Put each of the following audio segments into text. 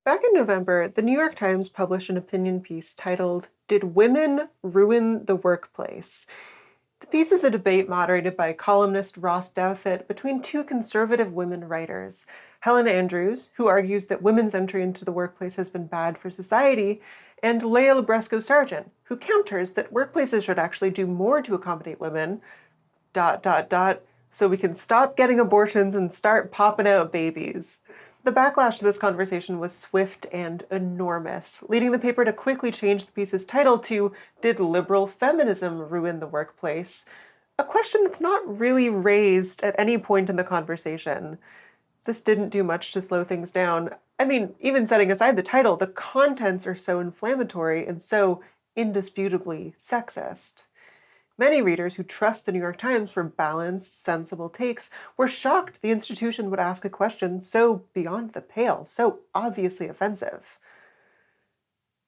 Back in November, the New York Times published an opinion piece titled, "Did Women Ruin the Workplace?" The piece is a debate moderated by columnist Ross Douthat between two conservative women writers, Helen Andrews, who argues that women's entry into the workplace has been bad for society, and Leah Labresco-Sargent, who counters that workplaces should actually do more to accommodate women, so we can stop getting abortions and start popping out babies. The backlash to this conversation was swift and enormous, leading the paper to quickly change the piece's title to "Did Liberal Feminism Ruin the Workplace?" A question that's not really raised at any point in the conversation. This didn't do much to slow things down. I mean, even setting aside the title, the contents are so inflammatory and so indisputably sexist. Many readers who trust the New York Times for balanced, sensible takes were shocked the institution would ask a question so beyond the pale, so obviously offensive.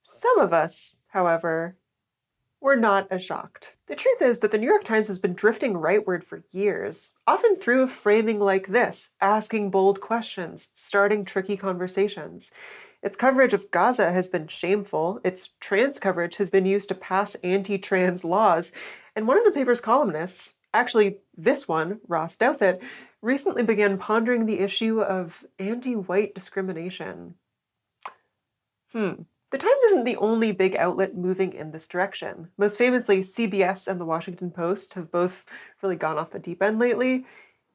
Some of us, however, were not as shocked. The truth is that the New York Times has been drifting rightward for years, often through framing like this, asking bold questions, starting tricky conversations. Its coverage of Gaza has been shameful. Its trans coverage has been used to pass anti-trans laws. And one of the paper's columnists, actually this one, Ross Douthat, recently began pondering the issue of anti-white discrimination. The Times isn't the only big outlet moving in this direction. Most famously, CBS and the Washington Post have both really gone off the deep end lately.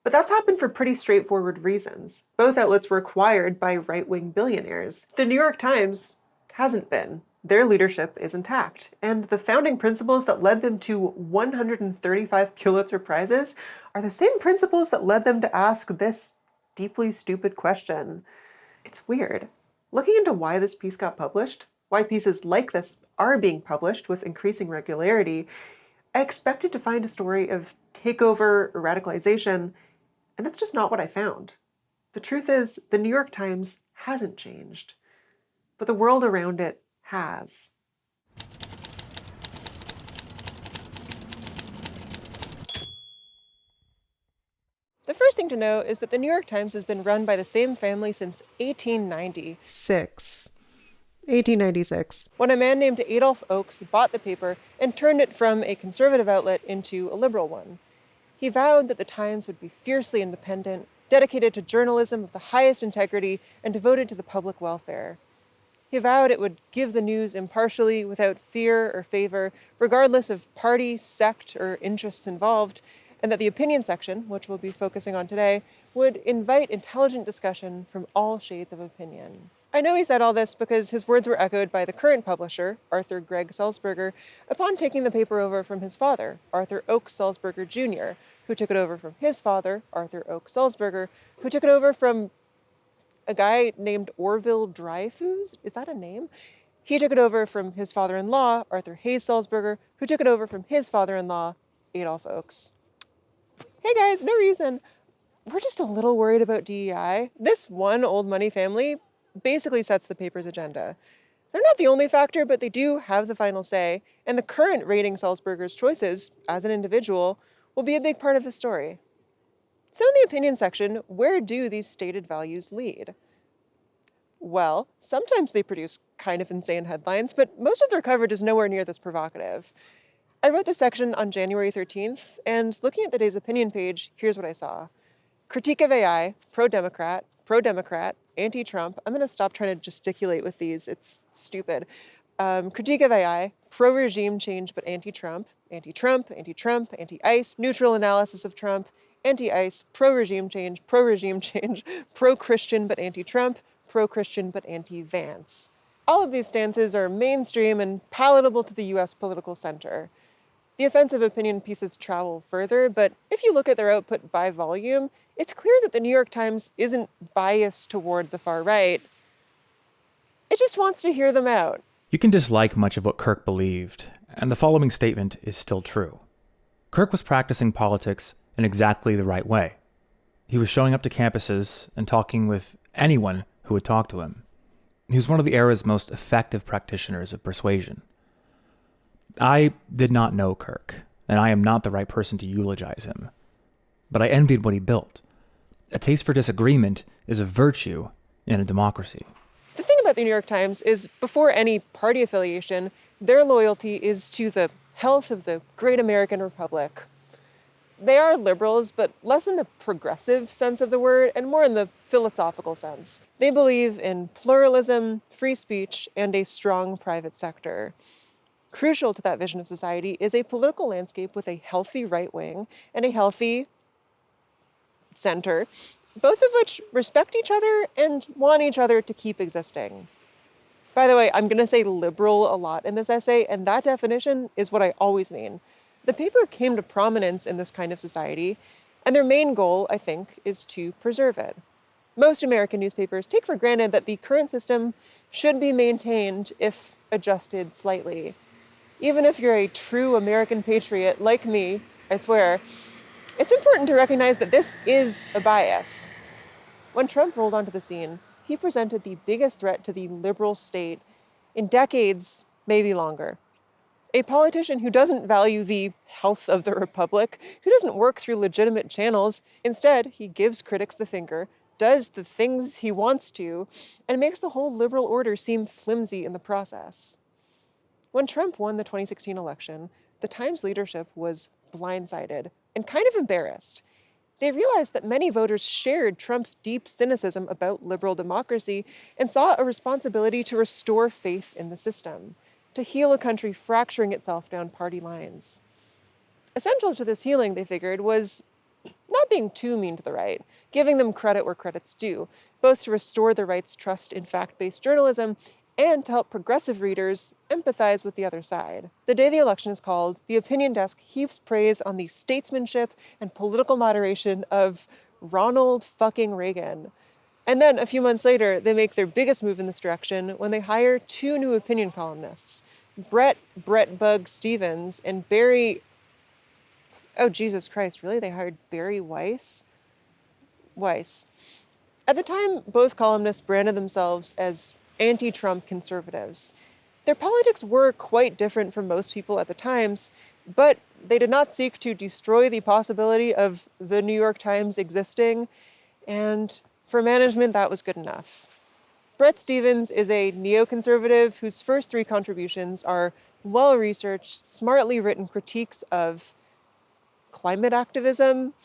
But that's happened for pretty straightforward reasons. Both outlets were acquired by right-wing billionaires. The New York Times hasn't been. Their leadership is intact, and the founding principles that led them to 135 Pulitzer Prizes are the same principles that led them to ask this deeply stupid question. It's weird. Looking into why this piece got published, why pieces like this are being published with increasing regularity, I expected to find a story of takeover or radicalization, and that's just not what I found. The truth is, the New York Times hasn't changed, but the world around it has. The first thing to know is that the New York Times has been run by the same family since 1896. 1896, when a man named Adolph Oakes bought the paper and turned it from a conservative outlet into a liberal one. He vowed that the Times would be fiercely independent, dedicated to journalism of the highest integrity, and devoted to the public welfare. He vowed it would give the news impartially, without fear or favor, regardless of party, sect, or interests involved, and that the opinion section, which we'll be focusing on today, would invite intelligent discussion from all shades of opinion. I know he said all this because his words were echoed by the current publisher, Arthur Gregg Sulzberger, upon taking the paper over from his father, Arthur Oakes Sulzberger Jr., who took it over from his father, Arthur Oakes Sulzberger, who took it over from a guy named Orville Dreyfus. Is that a name? He took it over from his father-in-law, Arthur Hayes Sulzberger, who took it over from his father-in-law, Adolph Oakes. Hey guys, no reason. We're just a little worried about DEI. This one old money family basically sets the paper's agenda. They're not the only factor, but they do have the final say, and the current rating Sulzberger's choices, as an individual, will be a big part of the story. So in the opinion section, where do these stated values lead? Well, sometimes they produce kind of insane headlines, but most of their coverage is nowhere near this provocative. I wrote this section on January 13th, and looking at the day's opinion page, here's what I saw. Critique of AI, pro-Democrat, anti-Trump. I'm going to stop trying to gesticulate with these. It's stupid. Critique of AI, pro-regime change but anti-Trump, anti-ICE, neutral analysis of Trump, anti-ICE, pro-regime change, pro-Christian but anti-Trump, pro-Christian but anti-Vance. All of these stances are mainstream and palatable to the US political center. The offensive opinion pieces travel further, but if you look at their output by volume, it's clear that the New York Times isn't biased toward the far right. It just wants to hear them out. You can dislike much of what Kirk believed, and the following statement is still true. Kirk was practicing politics in exactly the right way. He was showing up to campuses and talking with anyone who would talk to him. He was one of the era's most effective practitioners of persuasion. I did not know Kirk, and I am not the right person to eulogize him. But I envied what he built. A taste for disagreement is a virtue in a democracy. The thing about the New York Times is, before any party affiliation, their loyalty is to the health of the great American Republic. They are liberals, but less in the progressive sense of the word and more in the philosophical sense. They believe in pluralism, free speech, and a strong private sector. Crucial to that vision of society is a political landscape with a healthy right wing and a healthy center, both of which respect each other and want each other to keep existing. By the way, I'm going to say liberal a lot in this essay, and that definition is what I always mean. The paper came to prominence in this kind of society, and their main goal, I think, is to preserve it. Most American newspapers take for granted that the current system should be maintained if adjusted slightly. Even if you're a true American patriot like me, I swear, it's important to recognize that this is a bias. When Trump rolled onto the scene, he presented the biggest threat to the liberal state in decades, maybe longer. A politician who doesn't value the health of the republic, who doesn't work through legitimate channels. Instead, he gives critics the finger, does the things he wants to, and makes the whole liberal order seem flimsy in the process. When Trump won the 2016 election, the Times leadership was blindsided and kind of embarrassed. They realized that many voters shared Trump's deep cynicism about liberal democracy and saw a responsibility to restore faith in the system, to heal a country fracturing itself down party lines. Essential to this healing, they figured, was not being too mean to the right, giving them credit where credit's due, both to restore the right's trust in fact-based journalism and to help progressive readers empathize with the other side. The day the election is called, the opinion desk heaps praise on the statesmanship and political moderation of Ronald fucking Reagan. And then, a few months later, they make their biggest move in this direction when they hire 2 new opinion columnists, Brett Bug Stevens and Bari... Oh, Jesus Christ, really? They hired Bari Weiss? Weiss. At the time, both columnists branded themselves as anti-Trump conservatives. Their politics were quite different from most people at the Times, but they did not seek to destroy the possibility of the New York Times existing, and for management, that was good enough. Brett Stevens is a neoconservative whose first 3 contributions are well-researched, smartly written critiques of climate activism.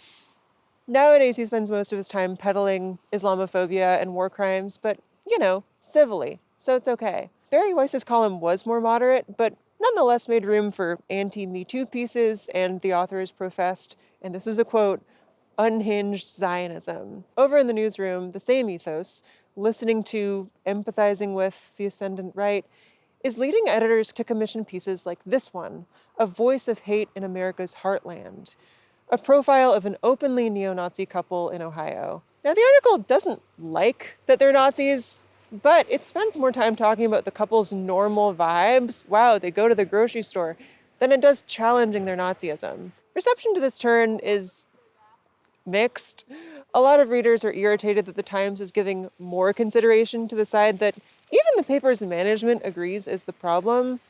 Nowadays, he spends most of his time peddling Islamophobia and war crimes, but, civilly, so it's okay. Bari Weiss's column was more moderate, but nonetheless made room for anti-Me Too pieces, and the authors professed, and this is a quote, unhinged Zionism. Over in the newsroom, the same ethos, listening to, empathizing with the ascendant right, is leading editors to commission pieces like this one, A Voice of Hate in America's Heartland, a profile of an openly neo-Nazi couple in Ohio. Now, the article doesn't like that they're Nazis, but it spends more time talking about the couple's normal vibes, wow, they go to the grocery store, than it does challenging their Nazism. Reception to this turn is mixed. A lot of readers are irritated that the Times is giving more consideration to the side that even the paper's management agrees is the problem.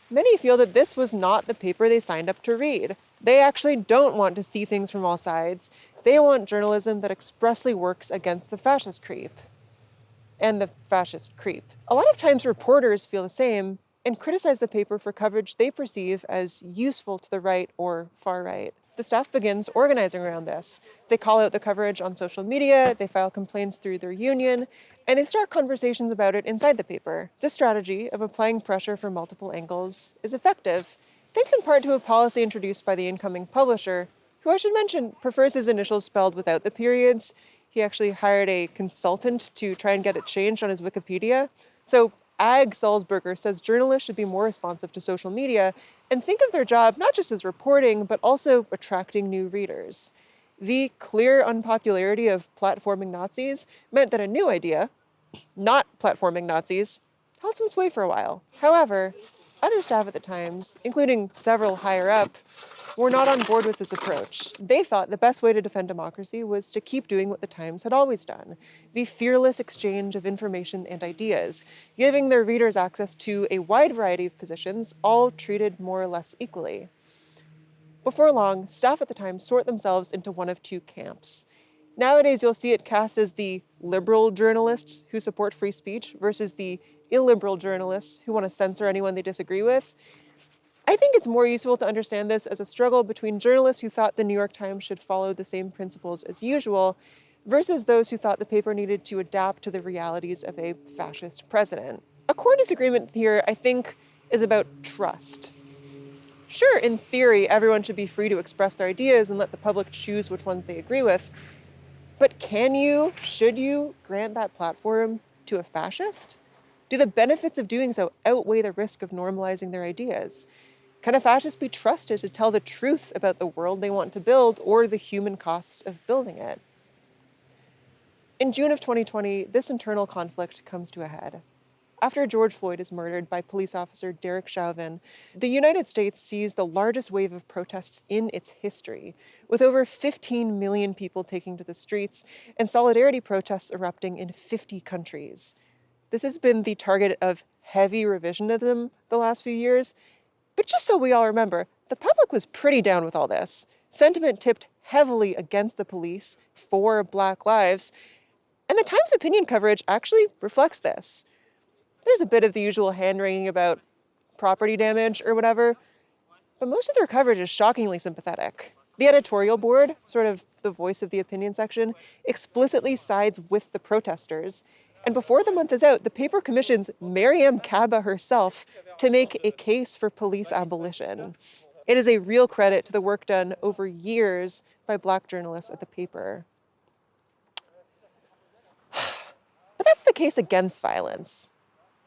Many feel that this was not the paper they signed up to read. They actually don't want to see things from all sides. They want journalism that expressly works against the fascist creep. And the fascist creep. A lot of times reporters feel the same and criticize the paper for coverage they perceive as useful to the right or far right. The staff begins organizing around this. They call out the coverage on social media, they file complaints through their union, and they start conversations about it inside the paper. This strategy of applying pressure from multiple angles is effective, thanks in part to a policy introduced by the incoming publisher, who I should mention prefers his initials spelled without the periods. He actually hired a consultant to try and get it changed on his Wikipedia. So Ag Salzberger says journalists should be more responsive to social media and think of their job not just as reporting, but also attracting new readers. The clear unpopularity of platforming Nazis meant that a new idea, not platforming Nazis, held some sway for a while. However, other staff at the Times, including several higher up, were not on board with this approach. They thought the best way to defend democracy was to keep doing what the Times had always done, the fearless exchange of information and ideas, giving their readers access to a wide variety of positions, all treated more or less equally. Before long, staff at the Times sort themselves into one of 2 camps. Nowadays, you'll see it cast as the liberal journalists who support free speech versus the illiberal journalists who want to censor anyone they disagree with. I think it's more useful to understand this as a struggle between journalists who thought the New York Times should follow the same principles as usual versus those who thought the paper needed to adapt to the realities of a fascist president. A core disagreement here, I think, is about trust. Sure, in theory, everyone should be free to express their ideas and let the public choose which ones they agree with. But should you grant that platform to a fascist? Do the benefits of doing so outweigh the risk of normalizing their ideas? Can a fascist be trusted to tell the truth about the world they want to build or the human costs of building it? In June of 2020, this internal conflict comes to a head. After George Floyd is murdered by police officer Derek Chauvin, the United States sees the largest wave of protests in its history, with over 15 million people taking to the streets and solidarity protests erupting in 50 countries. This has been the target of heavy revisionism the last few years, but just so we all remember, the public was pretty down with all this. Sentiment tipped heavily against the police for Black lives, and the Times opinion coverage actually reflects this. There's a bit of the usual hand-wringing about property damage or whatever, but most of their coverage is shockingly sympathetic. The editorial board, sort of the voice of the opinion section, explicitly sides with the protesters, and before the month is out, the paper commissions Mariame Kaba herself to make a case for police abolition. It is a real credit to the work done over years by Black journalists at the paper. But that's the case against violence.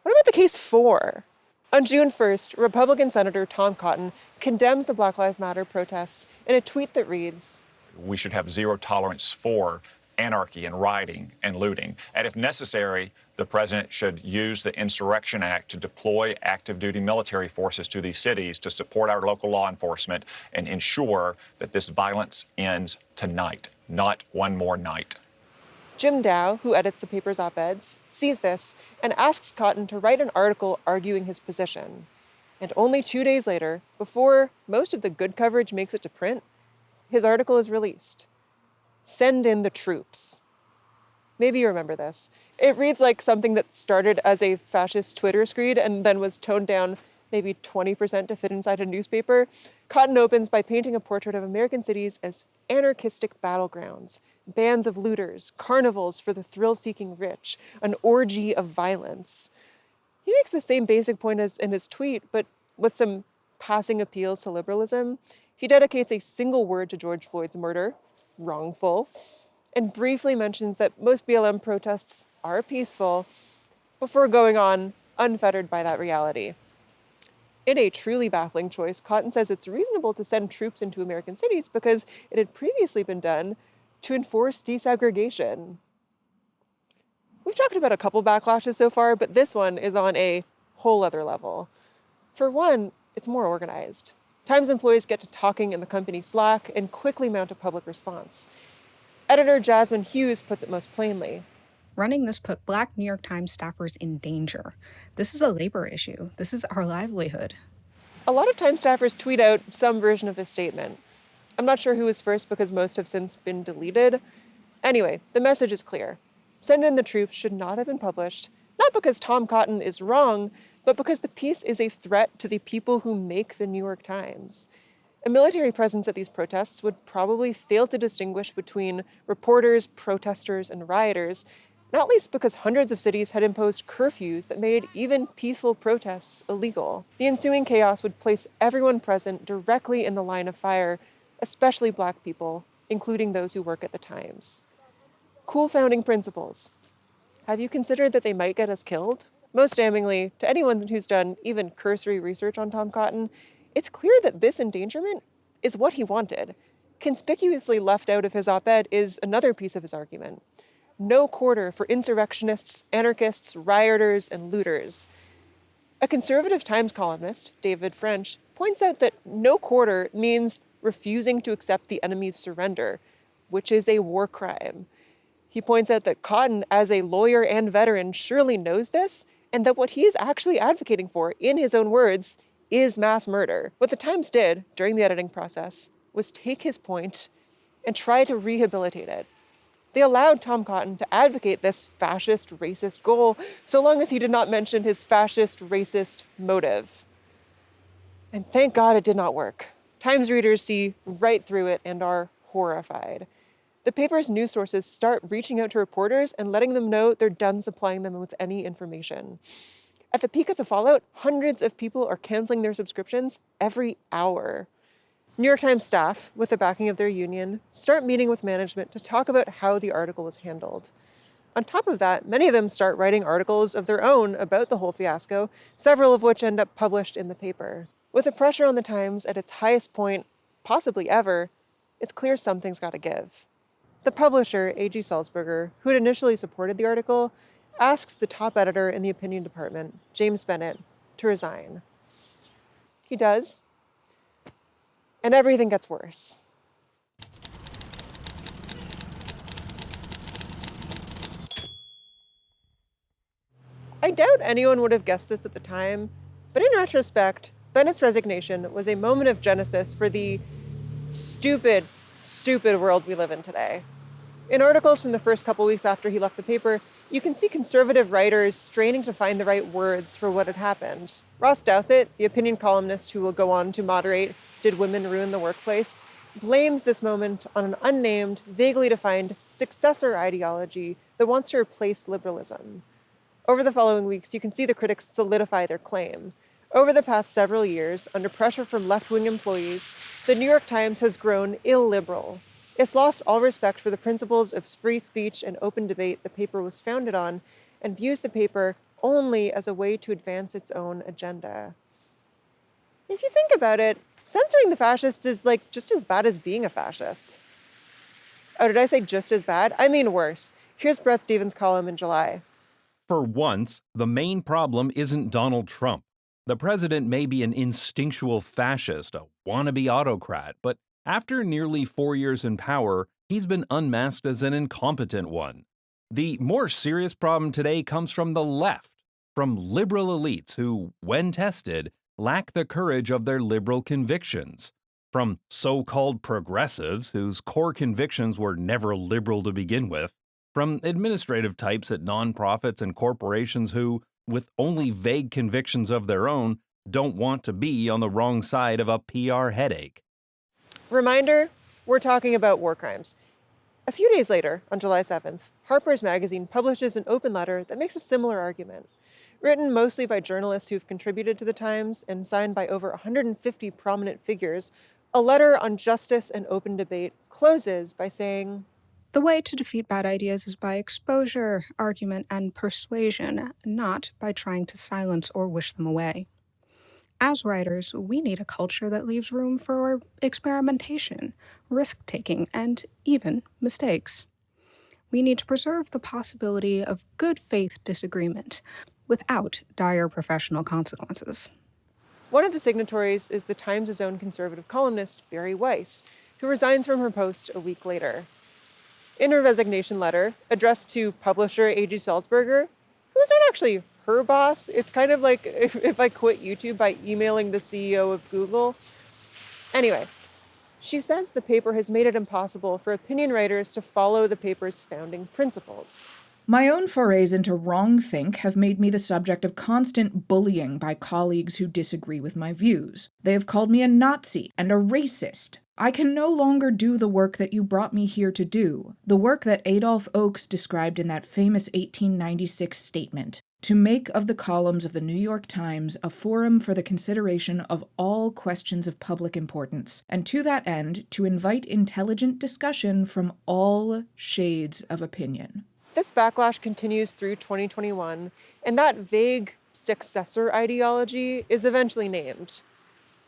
What about the case for? On June 1st, Republican Senator Tom Cotton condemns the Black Lives Matter protests in a tweet that reads, "We should have zero tolerance for anarchy and rioting and looting. And if necessary, the president should use the Insurrection Act to deploy active duty military forces to these cities to support our local law enforcement and ensure that this violence ends tonight, not one more night." Jim Dow, who edits the paper's op-eds, sees this and asks Cotton to write an article arguing his position. And only 2 days later, before most of the good coverage makes it to print, his article is released. "Send in the troops." Maybe you remember this. It reads like something that started as a fascist Twitter screed and then was toned down maybe 20% to fit inside a newspaper. Cotton opens by painting a portrait of American cities as anarchistic battlegrounds, bands of looters, carnivals for the thrill-seeking rich, an orgy of violence. He makes the same basic point as in his tweet, but with some passing appeals to liberalism. He dedicates a single word to George Floyd's murder, wrongful, and briefly mentions that most BLM protests are peaceful before going on unfettered by that reality. In a truly baffling choice, Cotton says it's reasonable to send troops into American cities because it had previously been done to enforce desegregation. We've talked about a couple backlashes so far, but this one is on a whole other level. For one, it's more organized. Times employees get to talking in the company Slack and quickly mount a public response. Editor Jasmine Hughes puts it most plainly. Running this put Black New York Times staffers in danger. This is a labor issue. This is our livelihood. A lot of Times staffers tweet out some version of this statement. I'm not sure who was first because most have since been deleted. Anyway, the message is clear. Send in the troops should not have been published, not because Tom Cotton is wrong, but because the piece is a threat to the people who make the New York Times. A military presence at these protests would probably fail to distinguish between reporters, protesters, and rioters, not least because hundreds of cities had imposed curfews that made even peaceful protests illegal. The ensuing chaos would place everyone present directly in the line of fire, especially Black people, including those who work at the Times. Cool founding principles. Have you considered that they might get us killed? Most damningly, to anyone who's done even cursory research on Tom Cotton, it's clear that this endangerment is what he wanted. Conspicuously left out of his op-ed is another piece of his argument. No quarter for insurrectionists, anarchists, rioters, and looters. A conservative Times columnist, David French, points out that no quarter means refusing to accept the enemy's surrender, which is a war crime. He points out that Cotton, as a lawyer and veteran, surely knows this, and that what he is actually advocating for, in his own words, is mass murder. What the Times did during the editing process was take his point and try to rehabilitate it. They allowed Tom Cotton to advocate this fascist, racist goal, so long as he did not mention his fascist, racist motive. And thank God it did not work. Times readers see right through it and are horrified. The paper's news sources start reaching out to reporters and letting them know they're done supplying them with any information. At the peak of the fallout, hundreds of people are canceling their subscriptions every hour. New York Times staff, with the backing of their union, start meeting with management to talk about how the article was handled. On top of that, many of them start writing articles of their own about the whole fiasco, several of which end up published in the paper. With the pressure on the Times at its highest point, possibly ever, it's clear something's got to give. The publisher, A.G. Salzberger, who had initially supported the article, asks the top editor in the opinion department, James Bennett, to resign. He does, and everything gets worse. I doubt anyone would have guessed this at the time, but in retrospect, Bennett's resignation was a moment of genesis for the stupid world we live in today. In articles from the first couple weeks after he left the paper, you can see conservative writers straining to find the right words for what had happened. Ross Douthat, the opinion columnist who will go on to moderate Did Women Ruin the Workplace?, blames this moment on an unnamed, vaguely defined successor ideology that wants to replace liberalism. Over the following weeks, you can see the critics solidify their claim. Over the past several years, under pressure from left-wing employees, the New York Times has grown illiberal. It's lost all respect for the principles of free speech and open debate the paper was founded on, and views the paper only as a way to advance its own agenda. If you think about it, censoring the fascists is just as bad as being a fascist. Oh, did I say just as bad? I mean worse. Here's Bret Stephens' column in July. For once, the main problem isn't Donald Trump. The president may be an instinctual fascist, a wannabe autocrat, but after nearly 4 years in power, he's been unmasked as an incompetent one. The more serious problem today comes from the left, from liberal elites who, when tested, lack the courage of their liberal convictions, from so-called progressives whose core convictions were never liberal to begin with, from administrative types at nonprofits and corporations who, with only vague convictions of their own, don't want to be on the wrong side of a PR headache. Reminder, we're talking about war crimes. A few days later, on July 7th, Harper's Magazine publishes an open letter that makes a similar argument. Written mostly by journalists who've contributed to the Times and signed by over 150 prominent figures, a letter on justice and open debate closes by saying, "The way to defeat bad ideas is by exposure, argument, and persuasion, not by trying to silence or wish them away. As writers, we need a culture that leaves room for experimentation, risk-taking, and even mistakes. We need to preserve the possibility of good faith disagreement without dire professional consequences." One of the signatories is the Times' own conservative columnist, Bari Weiss, who resigns from her post a week later. In her resignation letter, addressed to publisher A.G. Salzberger, who is not actually her boss, it's kind of like if I quit YouTube by emailing the CEO of Google. Anyway, she says the paper has made it impossible for opinion writers to follow the paper's founding principles. My own forays into wrongthink have made me the subject of constant bullying by colleagues who disagree with my views. They have called me a Nazi and a racist. I can no longer do the work that you brought me here to do, the work that Adolph Oakes described in that famous 1896 statement, to make of the columns of the New York Times a forum for the consideration of all questions of public importance, and to that end, to invite intelligent discussion from all shades of opinion. This backlash continues through 2021, and that vague successor ideology is eventually named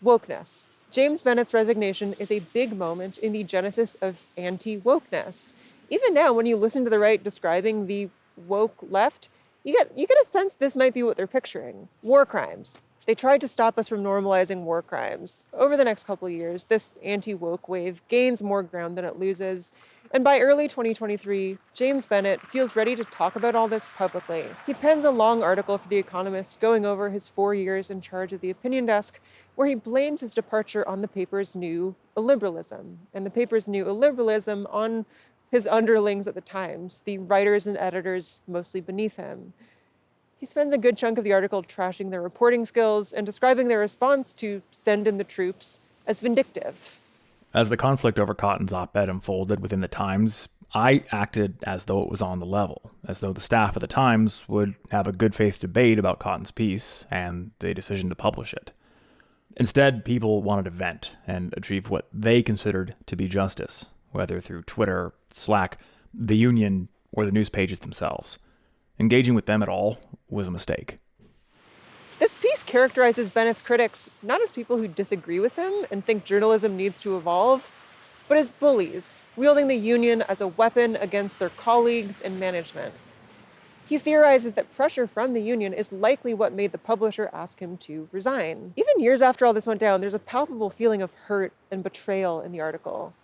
wokeness. James Bennett's resignation is a big moment in the genesis of anti-wokeness. Even now, when you listen to the right describing the woke left, you get a sense this might be what they're picturing. War crimes. They tried to stop us from normalizing war crimes. Over the next couple of years, this anti-woke wave gains more ground than it loses. And by early 2023, James Bennett feels ready to talk about all this publicly. He pens a long article for The Economist going over his 4 years in charge of the opinion desk, where he blames his departure on the paper's new illiberalism, and the paper's new illiberalism on his underlings at the Times, the writers and editors mostly beneath him. He spends a good chunk of the article trashing their reporting skills and describing their response to send in the troops as vindictive. As the conflict over Cotton's op-ed unfolded within the Times, I acted as though it was on the level, as though the staff of the Times would have a good faith debate about Cotton's piece and the decision to publish it. Instead, people wanted to vent and achieve what they considered to be justice, whether through Twitter, Slack, the union, or the news pages themselves. Engaging with them at all was a mistake. This piece characterizes Bennett's critics not as people who disagree with him and think journalism needs to evolve, but as bullies, wielding the union as a weapon against their colleagues and management. He theorizes that pressure from the union is likely what made the publisher ask him to resign. Even years after all this went down, there's a palpable feeling of hurt and betrayal in the article.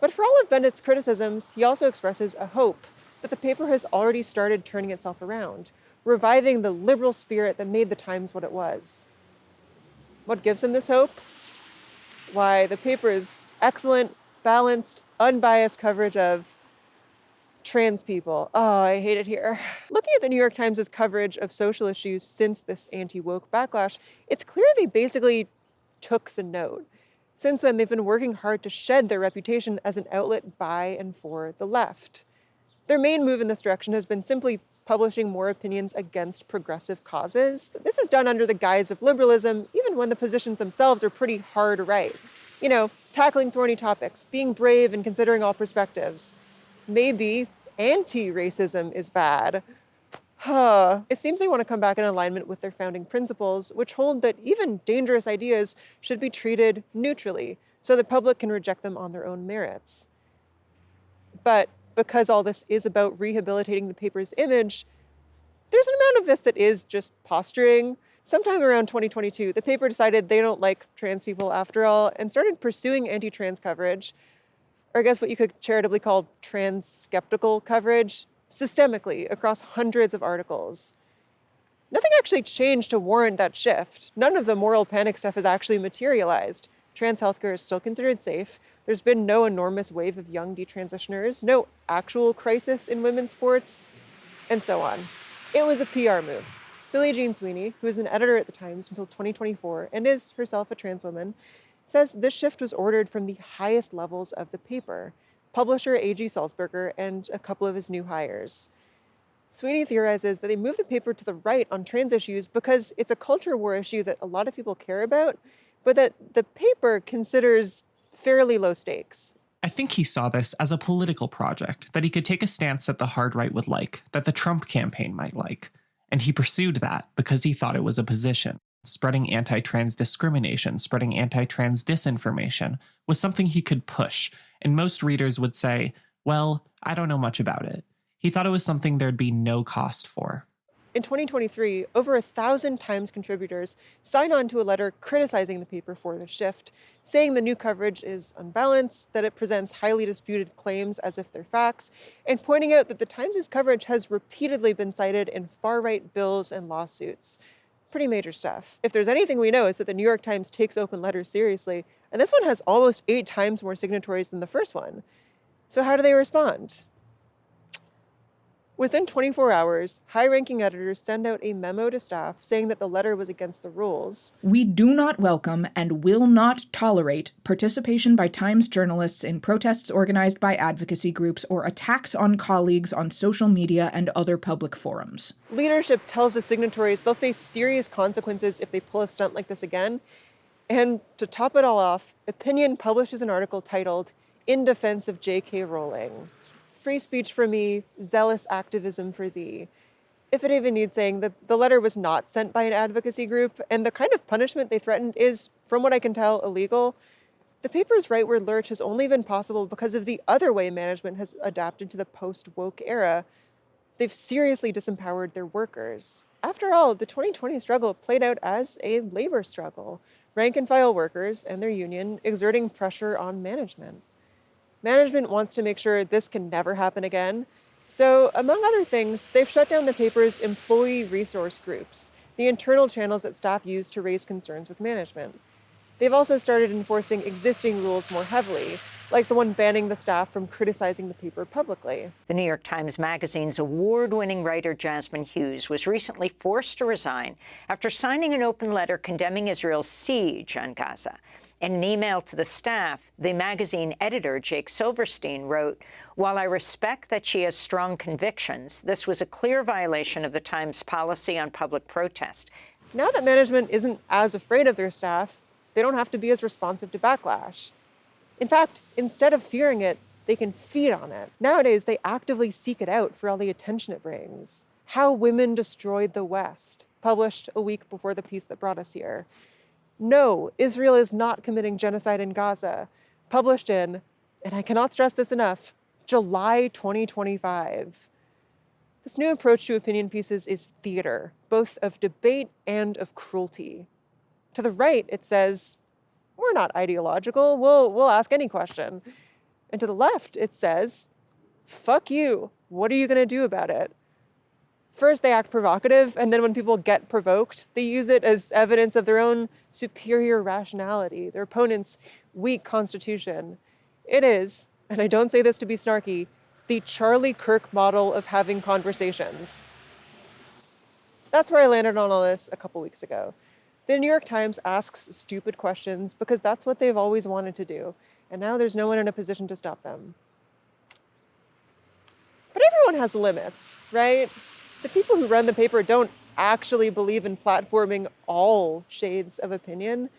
But for all of Bennett's criticisms, he also expresses a hope that the paper has already started turning itself around, reviving the liberal spirit that made the Times what it was. What gives him this hope? Why, the paper's excellent, balanced, unbiased coverage of trans people. Oh, I hate it here. Looking at the New York Times' coverage of social issues since this anti-woke backlash, it's clear they basically took the note. Since then, they've been working hard to shed their reputation as an outlet by and for the left. Their main move in this direction has been simply publishing more opinions against progressive causes. This is done under the guise of liberalism, even when the positions themselves are pretty hard right. You know, tackling thorny topics, being brave and considering all perspectives. Maybe anti-racism is bad. It seems they want to come back in alignment with their founding principles, which hold that even dangerous ideas should be treated neutrally, so the public can reject them on their own merits. But because all this is about rehabilitating the paper's image, there's an amount of this that is just posturing. Sometime around 2022, the paper decided they don't like trans people after all and started pursuing anti-trans coverage, or I guess what you could charitably call trans-skeptical coverage, systemically across hundreds of articles. Nothing actually changed to warrant that shift. None of the moral panic stuff has actually materialized. Trans healthcare is still considered safe. There's been no enormous wave of young detransitioners, no actual crisis in women's sports, and so on. It was a PR move. Billie Jean Sweeney, who was an editor at the Times until 2024 and is herself a trans woman, says this shift was ordered from the highest levels of the paper, publisher A.G. Salzberger and a couple of his new hires. Sweeney theorizes that they moved the paper to the right on trans issues because it's a culture war issue that a lot of people care about, but that the paper considers fairly low stakes. I think he saw this as a political project, that he could take a stance that the hard right would like, that the Trump campaign might like. And he pursued that because he thought it was a position. Spreading anti-trans discrimination, spreading anti-trans disinformation was something he could push, and most readers would say, well, I don't know much about it. He thought it was something there'd be no cost for. In 2023, over 1,000 Times contributors signed on to a letter criticizing the paper for the shift, saying the new coverage is unbalanced, that it presents highly disputed claims as if they're facts, and pointing out that the Times' coverage has repeatedly been cited in far-right bills and lawsuits. Pretty major stuff. If there's anything we know, it's that the New York Times takes open letters seriously, and this one has almost 8 times more signatories than the first one. So how do they respond? Within 24 hours, high-ranking editors send out a memo to staff saying that the letter was against the rules. We do not welcome and will not tolerate participation by Times journalists in protests organized by advocacy groups or attacks on colleagues on social media and other public forums. Leadership tells the signatories they'll face serious consequences if they pull a stunt like this again. And to top it all off, Opinion publishes an article titled, "In Defense of J.K. Rowling. Free speech for me, zealous activism for thee." If it even needs saying, the letter was not sent by an advocacy group, and the kind of punishment they threatened is, from what I can tell, illegal. The paper's rightward lurch has only been possible because of the other way management has adapted to the post-woke era. They've seriously disempowered their workers. After all, the 2020 struggle played out as a labor struggle, rank-and-file workers and their union exerting pressure on management. Management wants to make sure this can never happen again. So, among other things, they've shut down the paper's employee resource groups, the internal channels that staff use to raise concerns with management. They've also started enforcing existing rules more heavily, like the one banning the staff from criticizing the paper publicly. The New York Times Magazine's award-winning writer Jasmine Hughes was recently forced to resign after signing an open letter condemning Israel's siege on Gaza. In an email to the staff, the magazine editor, Jake Silverstein, wrote, "While I respect that she has strong convictions, this was a clear violation of the Times policy on public protest." Now that management isn't as afraid of their staff, they don't have to be as responsive to backlash. In fact, instead of fearing it, they can feed on it. Nowadays, they actively seek it out for all the attention it brings. How Women Destroyed the West, published a week before the piece that brought us here. No, Israel is not committing genocide in Gaza, published in, and I cannot stress this enough, July 2025. This new approach to opinion pieces is theater, both of debate and of cruelty. To the right, it says, we're not ideological, we'll ask any question. And to the left, it says, fuck you, what are you gonna do about it? First, they act provocative, and then when people get provoked, they use it as evidence of their own superior rationality, their opponent's weak constitution. It is, and I don't say this to be snarky, the Charlie Kirk model of having conversations. That's where I landed on all this a couple weeks ago. The New York Times asks stupid questions because that's what they've always wanted to do, and now there's no one in a position to stop them. But everyone has limits, right? The people who run the paper don't actually believe in platforming all shades of opinion.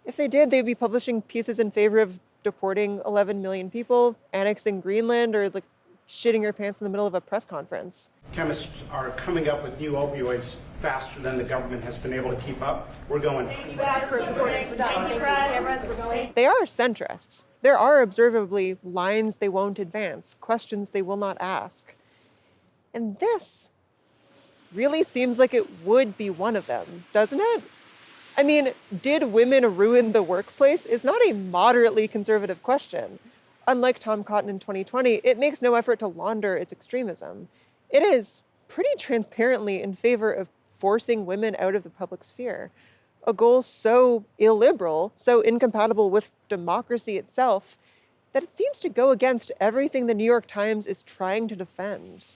If they did, they'd be publishing pieces in favor of deporting 11 million people, annexing Greenland, or like shitting your pants in the middle of a press conference. Chemists are coming up with new opioids faster than the government has been able to keep up. We're going. They are centrists. There are observably lines they won't advance, questions they will not ask. And this really seems like it would be one of them, doesn't it? I mean, did women ruin the workplace is not a moderately conservative question. Unlike Tom Cotton in 2020, it makes no effort to launder its extremism. It is pretty transparently in favor of forcing women out of the public sphere, a goal so illiberal, so incompatible with democracy itself, that it seems to go against everything the New York Times is trying to defend.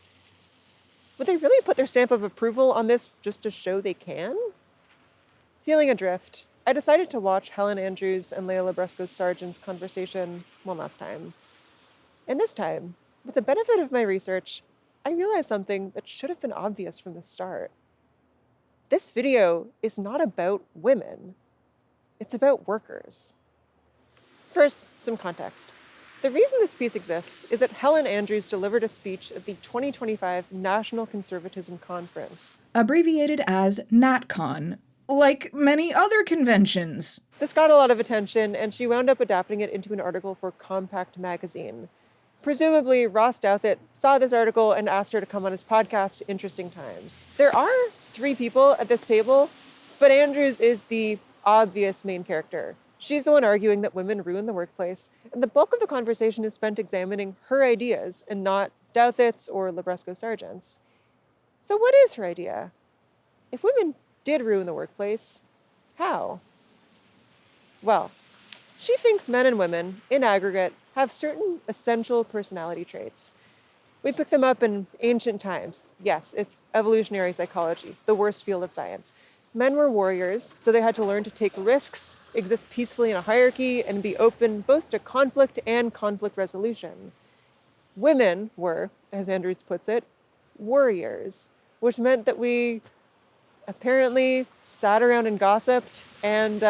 Would they really put their stamp of approval on this just to show they can? Feeling adrift, I decided to watch Helen Andrews and Leah Labresco-Sargent's conversation one last time. And this time, with the benefit of my research, I realized something that should have been obvious from the start. This video is not about women. It's about workers. First, some context. The reason this piece exists is that Helen Andrews delivered a speech at the 2025 National Conservatism Conference, abbreviated as NatCon, like many other conventions. This got a lot of attention, and she wound up adapting it into an article for Compact magazine. Presumably, Ross Douthat saw this article and asked her to come on his podcast, Interesting Times. There are 3 people at this table, but Andrews is the obvious main character. She's the one arguing that women ruin the workplace, and the bulk of the conversation is spent examining her ideas and not Douthat's or Labresco-Sargent's. So what is her idea? If women did ruin the workplace, how? Well, she thinks men and women, in aggregate, have certain essential personality traits. We picked them up in ancient times. Yes, it's evolutionary psychology, the worst field of science. Men were warriors, so they had to learn to take risks, exist peacefully in a hierarchy, and be open both to conflict and conflict resolution. Women were, as Andrews puts it, warriors, which meant that we apparently sat around and gossiped, and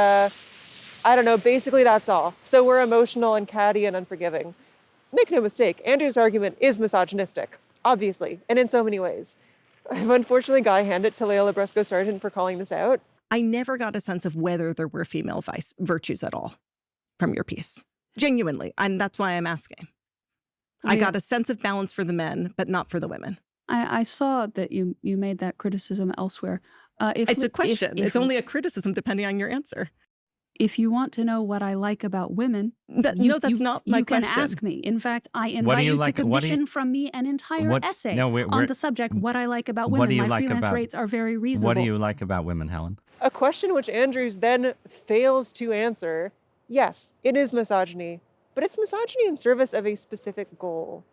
basically that's all. So we're emotional and catty and unforgiving. Make no mistake, Andrew's argument is misogynistic, obviously, and in so many ways. I've unfortunately got to hand it to Leah Labresco-Sargent for calling this out. I never got a sense of whether there were female virtues at all from your piece. Genuinely, and that's why I'm asking. I got a sense of balance for the men, but not for the women. I saw that you made that criticism elsewhere. It's a question. It's only a criticism depending on your answer. If you want to know what I like about women, No, that's not my you can question. ask me. In fact, I What do invite you you like- to what do you- commission from me an entire what- essay no, on the subject, what I like about what women. do you My like freelance about- rates are very reasonable. What do you like about women, Helen? A question which Andrews then fails to answer. Yes, it is misogyny, but it's misogyny in service of a specific goal.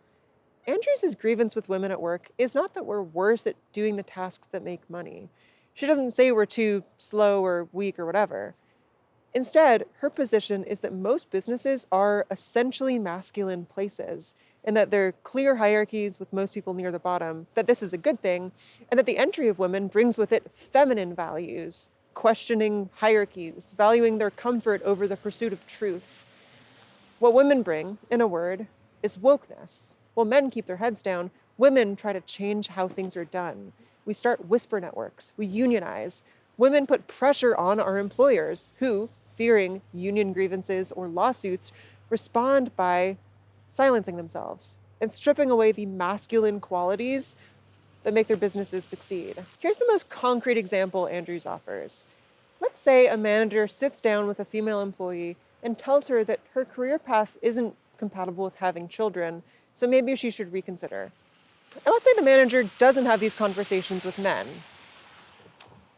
Andrews' grievance with women at work is not that we're worse at doing the tasks that make money. She doesn't say we're too slow or weak or whatever. Instead, her position is that most businesses are essentially masculine places, and that there are clear hierarchies with most people near the bottom, that this is a good thing, and that the entry of women brings with it feminine values, questioning hierarchies, valuing their comfort over the pursuit of truth. What women bring, in a word, is wokeness. While men keep their heads down, women try to change how things are done. We start whisper networks, we unionize. Women put pressure on our employers who, fearing union grievances or lawsuits, respond by silencing themselves and stripping away the masculine qualities that make their businesses succeed. Here's the most concrete example Andrews offers. Let's say a manager sits down with a female employee and tells her that her career path isn't compatible with having children, so maybe she should reconsider. And let's say the manager doesn't have these conversations with men.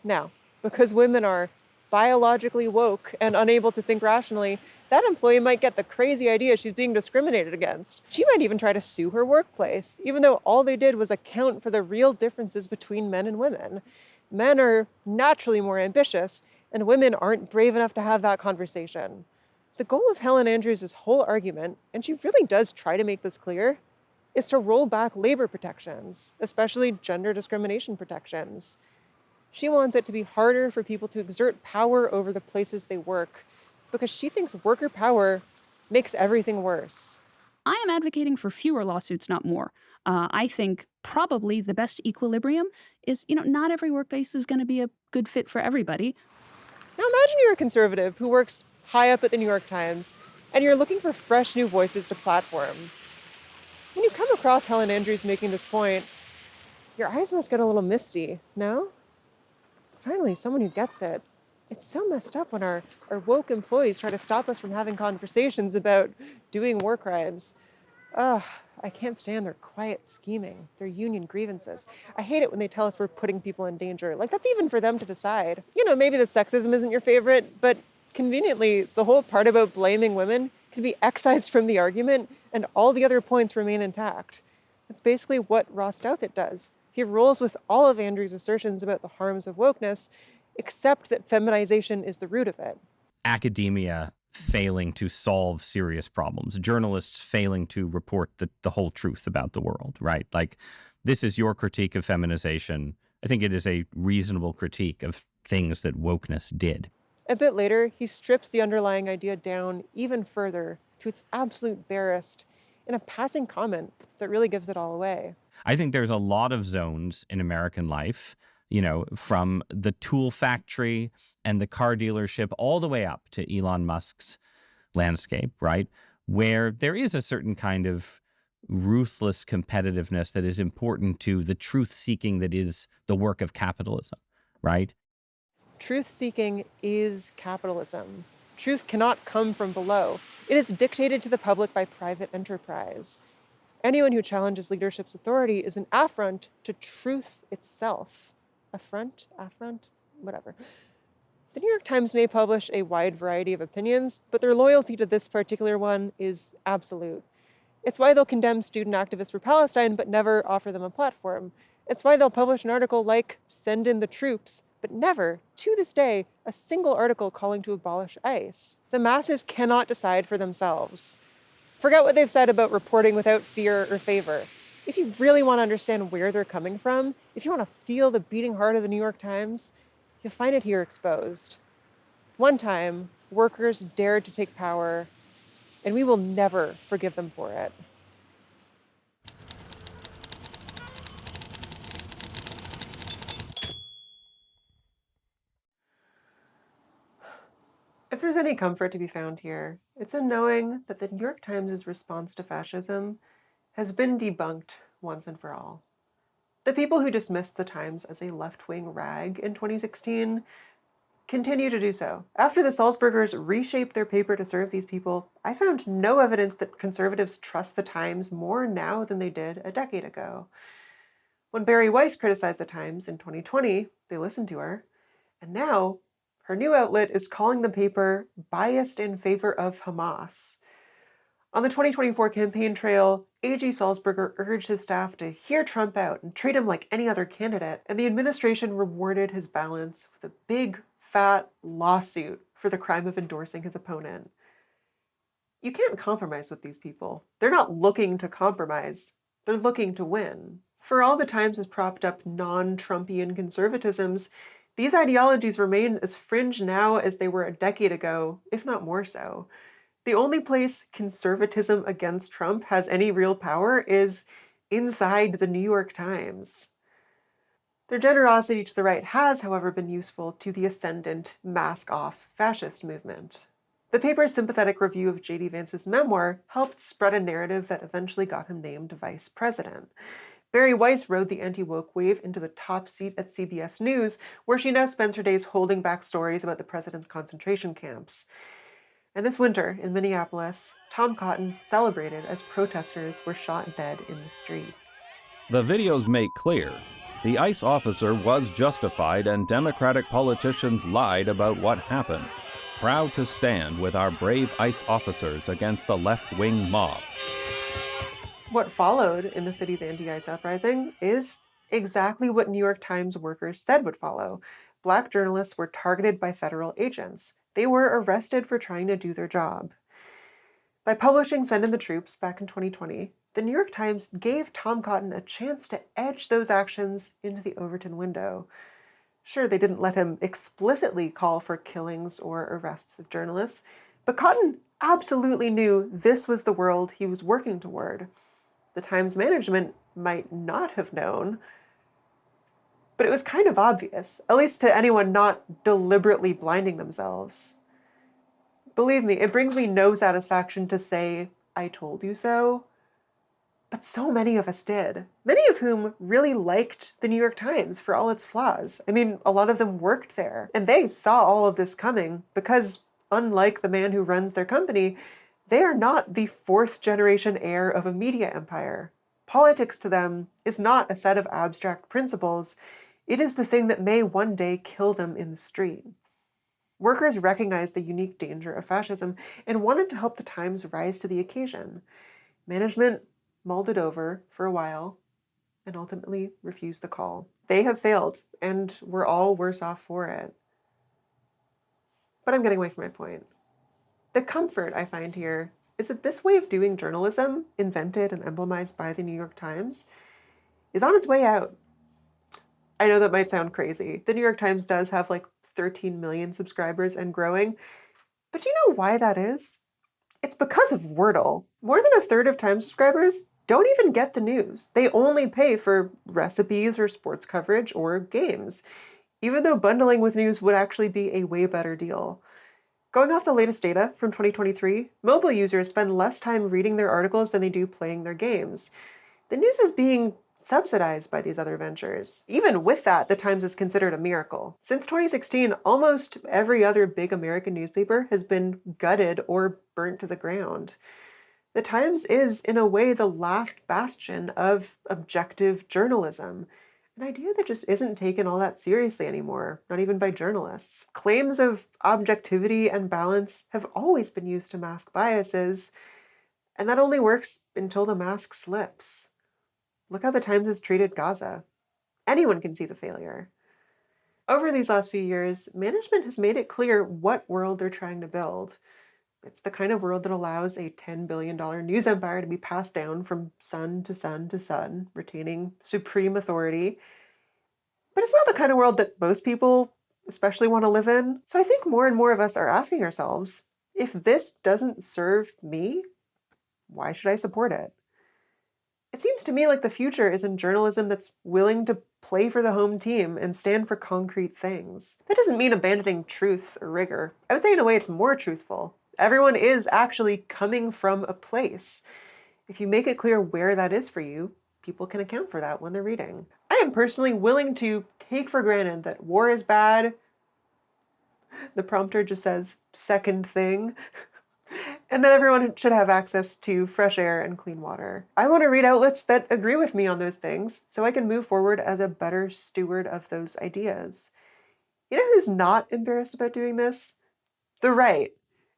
Now, because women are biologically woke and unable to think rationally, that employee might get the crazy idea she's being discriminated against. She might even try to sue her workplace, even though all they did was account for the real differences between men and women. Men are naturally more ambitious, and women aren't brave enough to have that conversation. The goal of Helen Andrews' whole argument, and she really does try to make this clear, is to roll back labor protections, especially gender discrimination protections. She wants it to be harder for people to exert power over the places they work, because she thinks worker power makes everything worse. I am advocating for fewer lawsuits, not more. I think probably the best equilibrium is, not every workplace is going to be a good fit for everybody. Now imagine you're a conservative who works high up at the New York Times, and you're looking for fresh new voices to platform. When you come across Helen Andrews making this point, your eyes must get a little misty, no? Finally, someone who gets it. It's so messed up when our woke employees try to stop us from having conversations about doing war crimes. Ugh, I can't stand their quiet scheming, their union grievances. I hate it when they tell us we're putting people in danger. Like, that's even for them to decide. Maybe the sexism isn't your favorite, but conveniently, the whole part about blaming women can be excised from the argument and all the other points remain intact. That's basically what Ross Douthat does. He rolls with all of Andrews' assertions about the harms of wokeness, except that feminization is the root of it. Academia failing to solve serious problems, journalists failing to report the whole truth about the world, right? Like, this is your critique of feminization. I think it is a reasonable critique of things that wokeness did. A bit later, he strips the underlying idea down even further to its absolute barest in a passing comment that really gives it all away. I think there's a lot of zones in American life, from the tool factory and the car dealership all the way up to Elon Musk's landscape, right? Where there is a certain kind of ruthless competitiveness that is important to the truth-seeking that is the work of capitalism, right? Truth-seeking is capitalism. Truth cannot come from below. It is dictated to the public by private enterprise. Anyone who challenges leadership's authority is an affront to truth itself. Affront? Whatever. The New York Times may publish a wide variety of opinions, but their loyalty to this particular one is absolute. It's why they'll condemn student activists for Palestine, but never offer them a platform. It's why they'll publish an article like "Send in the Troops," but never, to this day, a single article calling to abolish ICE. The masses cannot decide for themselves. Forget what they've said about reporting without fear or favor. If you really want to understand where they're coming from, if you want to feel the beating heart of the New York Times, you'll find it here exposed. One time, workers dared to take power, and we will never forgive them for it. If there's any comfort to be found here, it's in knowing that the New York Times' response to fascism has been debunked once and for all. The people who dismissed the Times as a left-wing rag in 2016 continue to do so. After the Salzburgers reshaped their paper to serve these people, I found no evidence that conservatives trust the Times more now than they did a decade ago. When Bari Weiss criticized the Times in 2020, they listened to her, and now her new outlet is calling the paper biased in favor of Hamas. On the 2024 campaign trail, A.G. Salzburger urged his staff to hear Trump out and treat him like any other candidate, and the administration rewarded his balance with a big, fat lawsuit for the crime of endorsing his opponent. You can't compromise with these people. They're not looking to compromise. They're looking to win. For all the Times has propped up non-Trumpian conservatisms, these ideologies remain as fringe now as they were a decade ago, if not more so. The only place conservatism against Trump has any real power is inside the New York Times. Their generosity to the right has, however, been useful to the ascendant, mask-off fascist movement. The paper's sympathetic review of J.D. Vance's memoir helped spread a narrative that eventually got him named vice president. Bari Weiss rode the anti-woke wave into the top seat at CBS News, where she now spends her days holding back stories about the president's concentration camps. And this winter, in Minneapolis, Tom Cotton celebrated as protesters were shot dead in the street. The videos make clear the ICE officer was justified and Democratic politicians lied about what happened. Proud to stand with our brave ICE officers against the left-wing mob. What followed in the city's anti-ICE uprising is exactly what New York Times workers said would follow. Black journalists were targeted by federal agents. They were arrested for trying to do their job. By publishing Send in the Troops back in 2020, the New York Times gave Tom Cotton a chance to edge those actions into the Overton window. Sure, they didn't let him explicitly call for killings or arrests of journalists, but Cotton absolutely knew this was the world he was working toward. The Times management might not have known, but it was kind of obvious, at least to anyone not deliberately blinding themselves. Believe me, it brings me no satisfaction to say, I told you so, but so many of us did. Many of whom really liked the New York Times for all its flaws. I mean, a lot of them worked there, and they saw all of this coming because, unlike the man who runs their company, they are not the fourth-generation heir of a media empire. Politics to them is not a set of abstract principles. It is the thing that may one day kill them in the street. Workers recognized the unique danger of fascism and wanted to help the Times rise to the occasion. Management mulled it over for a while and ultimately refused the call. They have failed, and we're all worse off for it. But I'm getting away from my point. The comfort I find here is that this way of doing journalism, invented and emblemized by the New York Times, is on its way out. I know that might sound crazy. The New York Times does have like 13 million subscribers and growing. But do you know why that is? It's because of Wordle. More than a third of Times subscribers don't even get the news. They only pay for recipes or sports coverage or games, even though bundling with news would actually be a way better deal. Going off the latest data from 2023, mobile users spend less time reading their articles than they do playing their games. The news is being subsidized by these other ventures. Even with that, the Times is considered a miracle. Since 2016, almost every other big American newspaper has been gutted or burnt to the ground. The Times is, in a way, the last bastion of objective journalism, an idea that just isn't taken all that seriously anymore, not even by journalists. Claims of objectivity and balance have always been used to mask biases, and that only works until the mask slips. Look how the Times has treated Gaza. Anyone can see the failure. Over these last few years, management has made it clear what world they're trying to build. It's the kind of world that allows a $10 billion news empire to be passed down from son to son to son, retaining supreme authority. But it's not the kind of world that most people especially want to live in. So I think more and more of us are asking ourselves, if this doesn't serve me, why should I support it? It seems to me like the future is in journalism that's willing to play for the home team and stand for concrete things. That doesn't mean abandoning truth or rigor. I would say in a way it's more truthful. Everyone is actually coming from a place. If you make it clear where that is for you, people can account for that when they're reading. I am personally willing to take for granted that war is bad The prompter just says, second thing. And then everyone should have access to fresh air and clean water. I want to read outlets that agree with me on those things so I can move forward as a better steward of those ideas. You know who's not embarrassed about doing this? The right.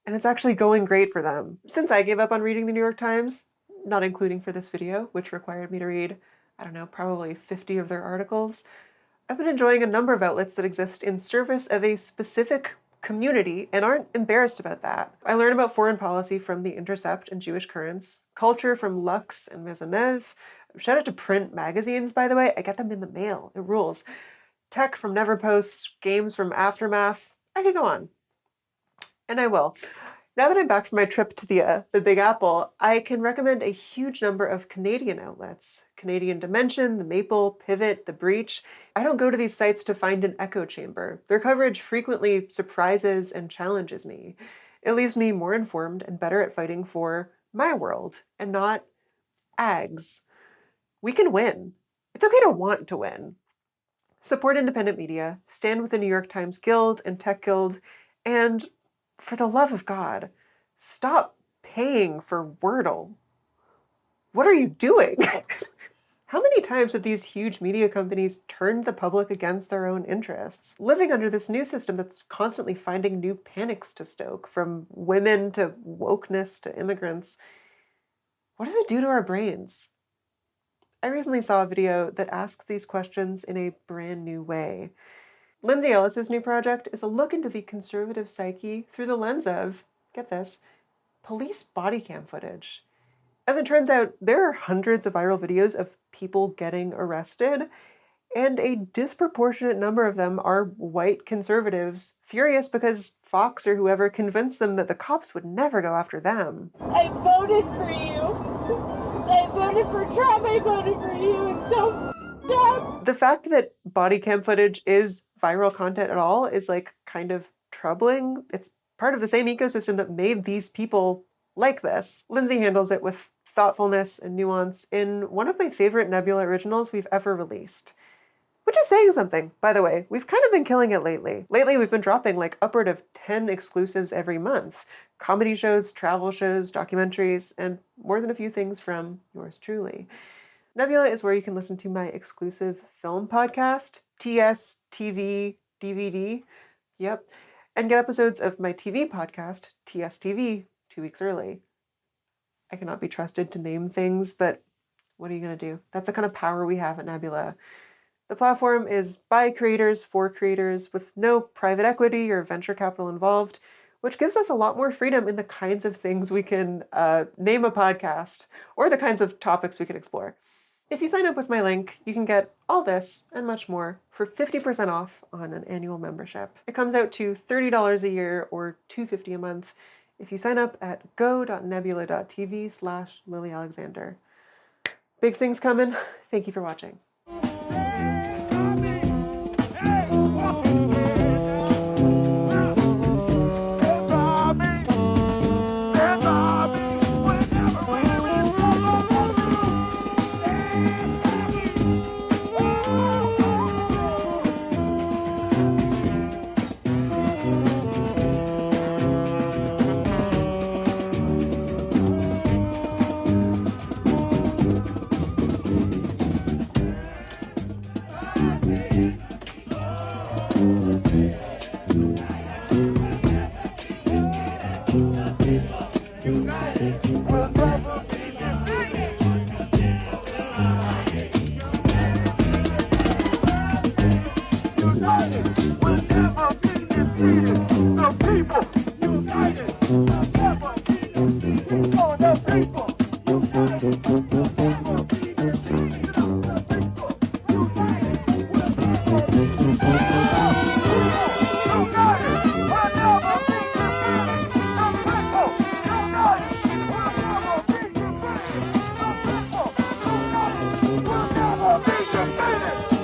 And it's actually going great for them. Since I gave up on reading the New York Times, not including for this video, which required me to read, I don't know, probably 50 of their articles, I've been enjoying a number of outlets that exist in service of a specific community and aren't embarrassed about that. I learn about foreign policy from The Intercept and Jewish Currents, culture from Lux and Maisonneuve. Shout out to print magazines, by the way. I get them in the mail. It rules. Tech from Neverpost, games from Aftermath. I could go on. And I will. Now that I'm back from my trip to the Big Apple, I can recommend a huge number of Canadian outlets. Canadian Dimension, The Maple, Pivot, The Breach. I don't go to these sites to find an echo chamber. Their coverage frequently surprises and challenges me. It leaves me more informed and better at fighting for my world and not AG's. We can win. It's okay to want to win. Support independent media, stand with the New York Times Guild and Tech Guild, and for the love of God, stop paying for Wordle. What are you doing? How many times have these huge media companies turned the public against their own interests? Living under this new system that's constantly finding new panics to stoke, from women to wokeness to immigrants, what does it do to our brains? I recently saw a video that asked these questions in a brand new way. Lindsay Ellis's new project is a look into the conservative psyche through the lens of, get this, police body cam footage. As it turns out, there are hundreds of viral videos of people getting arrested, and a disproportionate number of them are white conservatives, furious because Fox or whoever convinced them that the cops would never go after them. I voted for you. I voted for Trump. I voted for you. It's so dumb. The fact that body cam footage is viral content at all is kind of troubling. It's part of the same ecosystem that made these people like this. Lindsay handles it with thoughtfulness and nuance in one of my favorite Nebula originals we've ever released. Which is saying something, by the way. We've kind of been killing it lately. Lately, we've been dropping upward of 10 exclusives every month. Comedy shows, travel shows, documentaries, and more than a few things from yours truly. Nebula is where you can listen to my exclusive film podcast, TS TV DVD, yep, and get episodes of my TV podcast, TS TV, 2 weeks early. I cannot be trusted to name things, but what are you going to do? That's the kind of power we have at Nebula. The platform is by creators for creators with no private equity or venture capital involved, which gives us a lot more freedom in the kinds of things we can name a podcast or the kinds of topics we can explore. If you sign up with my link, you can get all this and much more for 50% off on an annual membership. It comes out to $30 a year or $250 a month if you sign up at go.nebula.tv/LilyAlexander. Big things coming. Thank you for watching. We'll never be defeated.